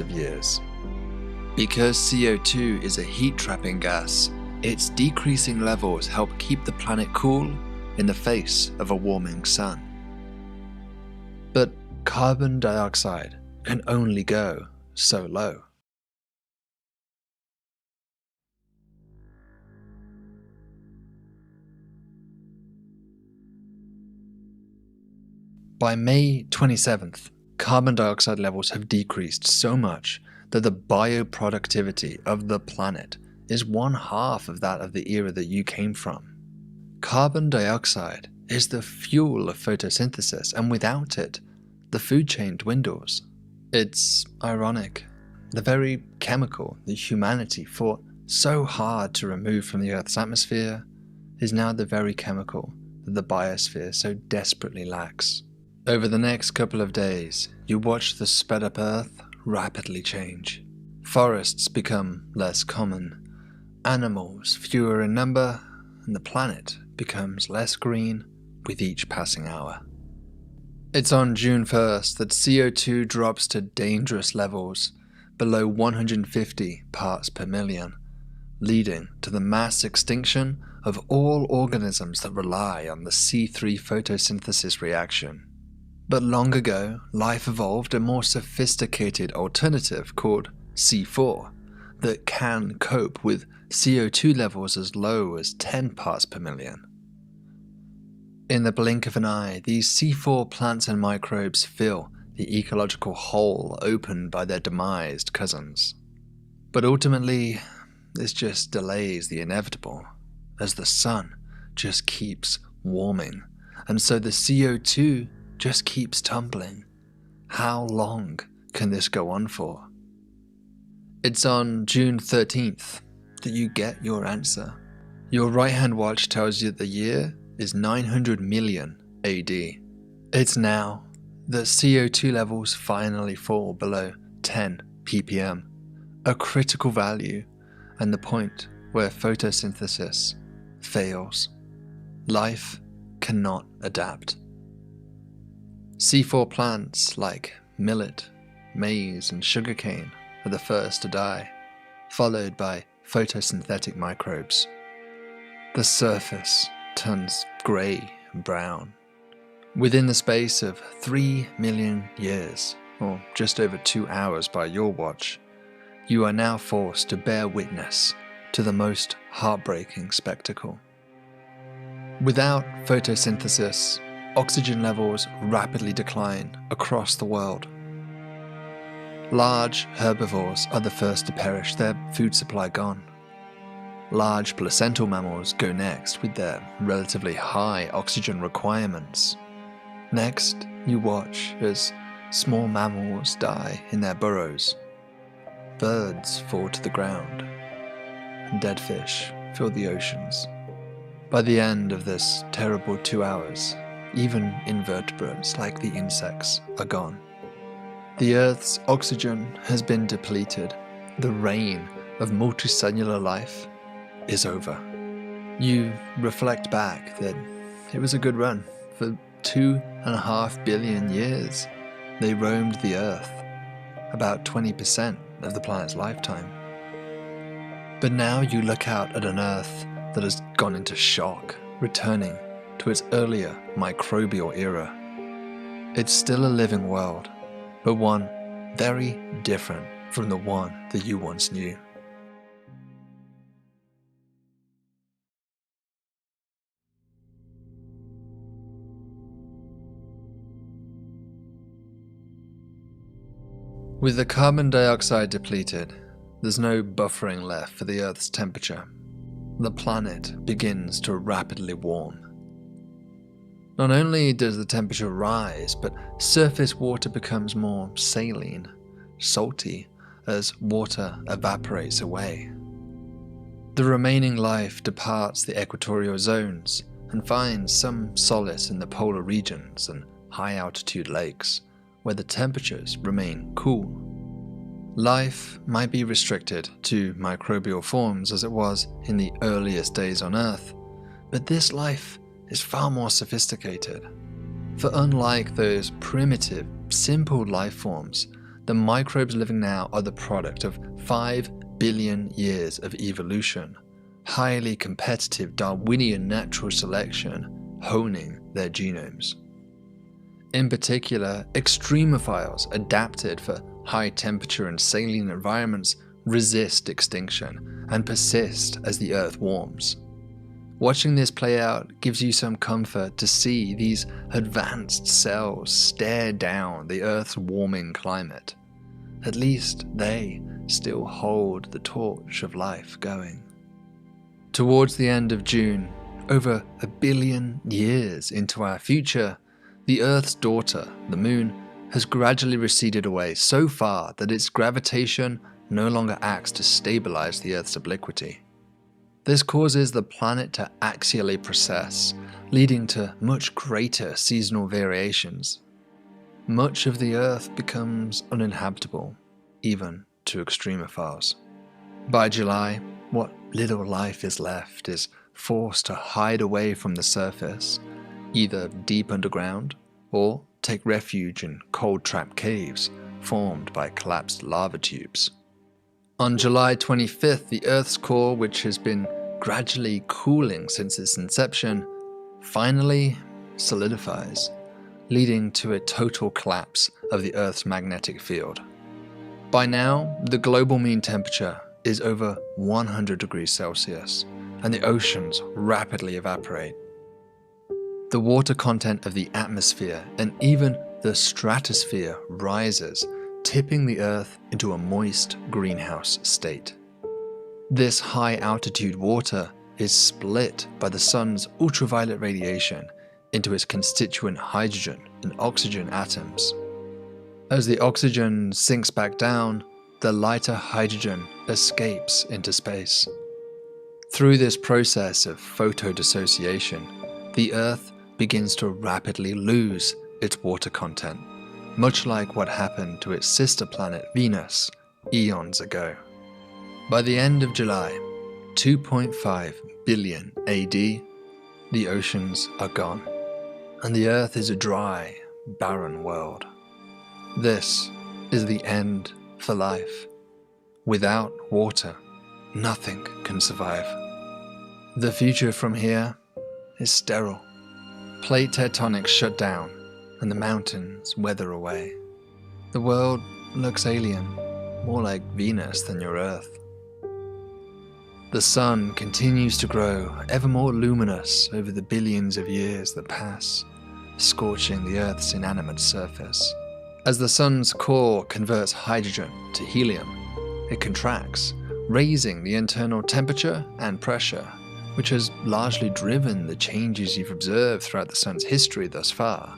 billions of years. Because CO2 is a heat-trapping gas, its decreasing levels help keep the planet cool in the face of a warming sun. But carbon dioxide can only go so low. By May 27th, carbon dioxide levels have decreased so much that the bioproductivity of the planet is 1/2 of that of the era that you came from. Carbon dioxide is the fuel of photosynthesis, and without it, the food chain dwindles. It's ironic. The very chemical that humanity fought so hard to remove from the Earth's atmosphere is now the very chemical that the biosphere so desperately lacks. Over the next couple of days, you watch the sped-up Earth rapidly change. Forests become less common, animals fewer in number, and the planet becomes less green with each passing hour. It's on June 1st that CO2 drops to dangerous levels below 150 parts per million, leading to the mass extinction of all organisms that rely on the C3 photosynthesis reaction. But long ago, life evolved a more sophisticated alternative called C4 that can cope with CO2 levels as low as 10 parts per million. In the blink of an eye, these C4 plants and microbes fill the ecological hole opened by their demised cousins. But ultimately, this just delays the inevitable, as the sun just keeps warming, and so the CO2 just keeps tumbling. How long can this go on for? It's on June 13th that you get your answer. Your right-hand watch tells you that the year is 900 million AD. It's now that CO2 levels finally fall below 10 ppm, a critical value and the point where photosynthesis fails. Life cannot adapt. C4 plants like millet, maize, and sugarcane are the first to die, followed by photosynthetic microbes. The surface turns grey and brown. Within the space of 3 million years, or just over 2 hours by your watch, you are now forced to bear witness to the most heartbreaking spectacle. Without photosynthesis, oxygen levels rapidly decline across the world. Large herbivores are the first to perish, their food supply gone. Large placental mammals go next with their relatively high oxygen requirements. Next, you watch as small mammals die in their burrows. Birds fall to the ground, and dead fish fill the oceans. By the end of this terrible 2 hours, even invertebrates like the insects are gone. The Earth's oxygen has been depleted. The reign of multicellular life is over. You reflect back that it was a good run. For 2.5 billion years, they roamed the Earth, about 20% of the planet's lifetime. But now you look out at an Earth that has gone into shock, returning to its earlier microbial era. It's still a living world, but one very different from the one that you once knew. With the carbon dioxide depleted, there's no buffering left for the Earth's temperature. The planet begins to rapidly warm. Not only does the temperature rise, but surface water becomes more saline, salty, as water evaporates away. The remaining life departs the equatorial zones and finds some solace in the polar regions and high-altitude lakes, where the temperatures remain cool. Life might be restricted to microbial forms as it was in the earliest days on Earth, but this life is far more sophisticated. For unlike those primitive, simple life forms the microbes living now are the product of 5 billion years of evolution, highly competitive Darwinian natural selection honing their genomes. In particular, extremophiles adapted for high temperature and saline environments resist extinction and persist as the Earth warms. Watching this play out gives you some comfort to see these advanced cells stare down the Earth's warming climate. At least they still hold the torch of life going. Towards the end of June, over 1 billion years into our future, the Earth's daughter, the Moon, has gradually receded away so far that its gravitation no longer acts to stabilize the Earth's obliquity. This causes the planet to axially precess, leading to much greater seasonal variations. Much of the Earth becomes uninhabitable, even to extremophiles. By July, what little life is left is forced to hide away from the surface, either deep underground or take refuge in cold-trap caves formed by collapsed lava tubes. On July 25th, the Earth's core, which has been gradually cooling since its inception, finally solidifies, leading to a total collapse of the Earth's magnetic field. By now, the global mean temperature is over 100 degrees Celsius, and the oceans rapidly evaporate. The water content of the atmosphere and even the stratosphere rises, tipping the Earth into a moist greenhouse state. This high-altitude water is split by the sun's ultraviolet radiation into its constituent hydrogen and oxygen atoms. As the oxygen sinks back down, the lighter hydrogen escapes into space. Through this process of photodissociation, the Earth begins to rapidly lose its water content, much like what happened to its sister planet Venus eons ago. By the end of July, 2.5 billion AD, the oceans are gone, and the Earth is a dry, barren world. This is the end for life. Without water, nothing can survive. The future from here is sterile. Plate tectonics shut down, and the mountains weather away. The world looks alien, more like Venus than your Earth. The sun continues to grow ever more luminous over the billions of years that pass, scorching the Earth's inanimate surface. As the sun's core converts hydrogen to helium, it contracts, raising the internal temperature and pressure, which has largely driven the changes you've observed throughout the sun's history thus far.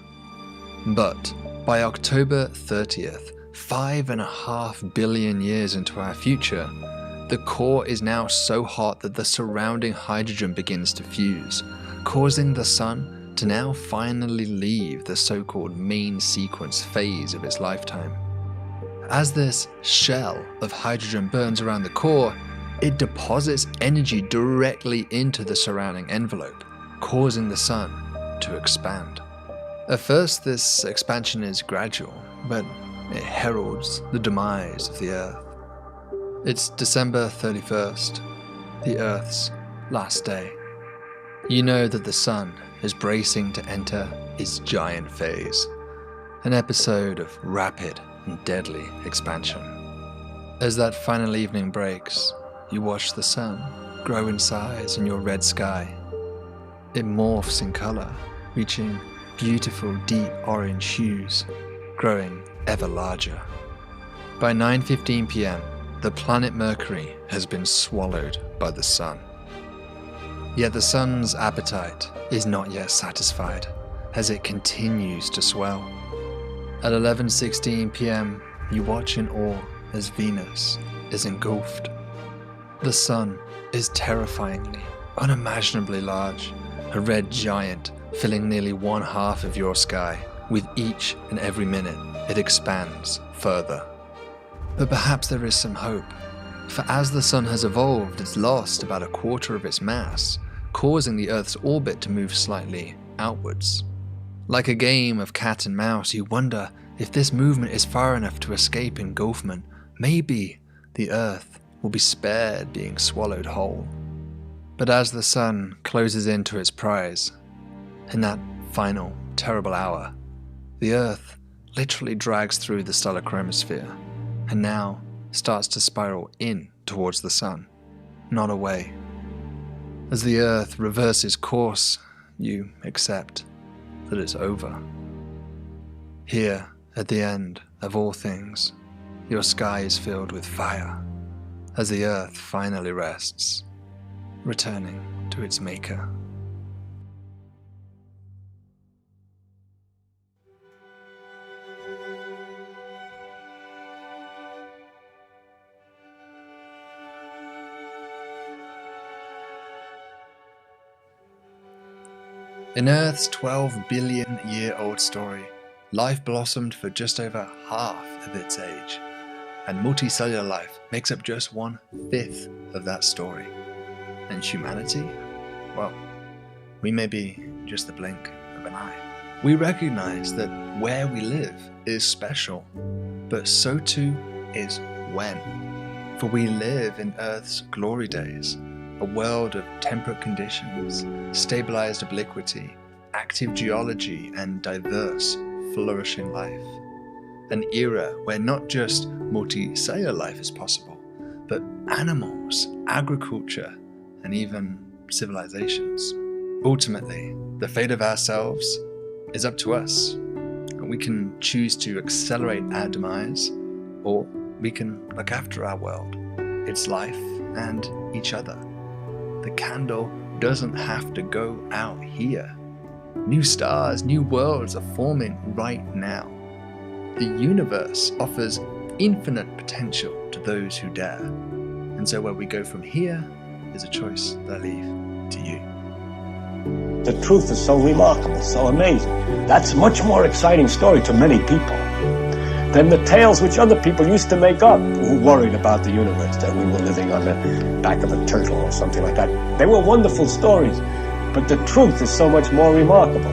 But by October 30th, 5.5 billion years into our future, the core is now so hot that the surrounding hydrogen begins to fuse, causing the sun to now finally leave the so-called main sequence phase of its lifetime. As this shell of hydrogen burns around the core, it deposits energy directly into the surrounding envelope, causing the sun to expand. At first, this expansion is gradual, but it heralds the demise of the Earth. It's December 31st, the Earth's last day. You know that the sun is bracing to enter its giant phase, an episode of rapid and deadly expansion. As that final evening breaks, you watch the sun grow in size in your red sky. It morphs in color, reaching beautiful deep orange hues, growing ever larger. By 9:15 p.m., the planet Mercury has been swallowed by the sun. Yet the sun's appetite is not yet satisfied, as it continues to swell. At 11:16 p.m., you watch in awe as Venus is engulfed. The sun is terrifyingly, unimaginably large, a red giant filling nearly 1/2 of your sky. With each and every minute, it expands further. But perhaps there is some hope, for as the sun has evolved, it's lost about 1/4 of its mass, causing the Earth's orbit to move slightly outwards. Like a game of cat and mouse, you wonder If this movement is far enough to escape engulfment, maybe the Earth will be spared being swallowed whole. But as the sun closes into its prize, in that final, terrible hour, the Earth literally drags through the stellar chromosphere, and now starts to spiral in towards the sun, not away. As the Earth reverses course, you accept that it's over. Here, at the end of all things, your sky is filled with fire, as the Earth finally rests, returning to its maker. In Earth's 12 billion year old story, life blossomed for just over half of its age, and multicellular life makes up just 1/5 of that story. And humanity? Well, we may be just the blink of an eye. We recognize that where we live is special, but so too is when. For we live in Earth's glory days, a world of temperate conditions, stabilized obliquity, active geology, and diverse, flourishing life. An era where not just multicellular life is possible, but animals, agriculture, and even civilizations. Ultimately, the fate of ourselves is up to us, and we can choose to accelerate our demise, or we can look after our world, its life, and each other. The candle doesn't have to go out here. New stars, new worlds are forming right now. The universe offers infinite potential to those who dare. And so where we go from here is a choice that I leave to you. The truth is so remarkable, so amazing. That's a much more exciting story to many people than the tales which other people used to make up who worried about the universe, that we were living on the back of a turtle or something like that. They were wonderful stories, but the truth is so much more remarkable.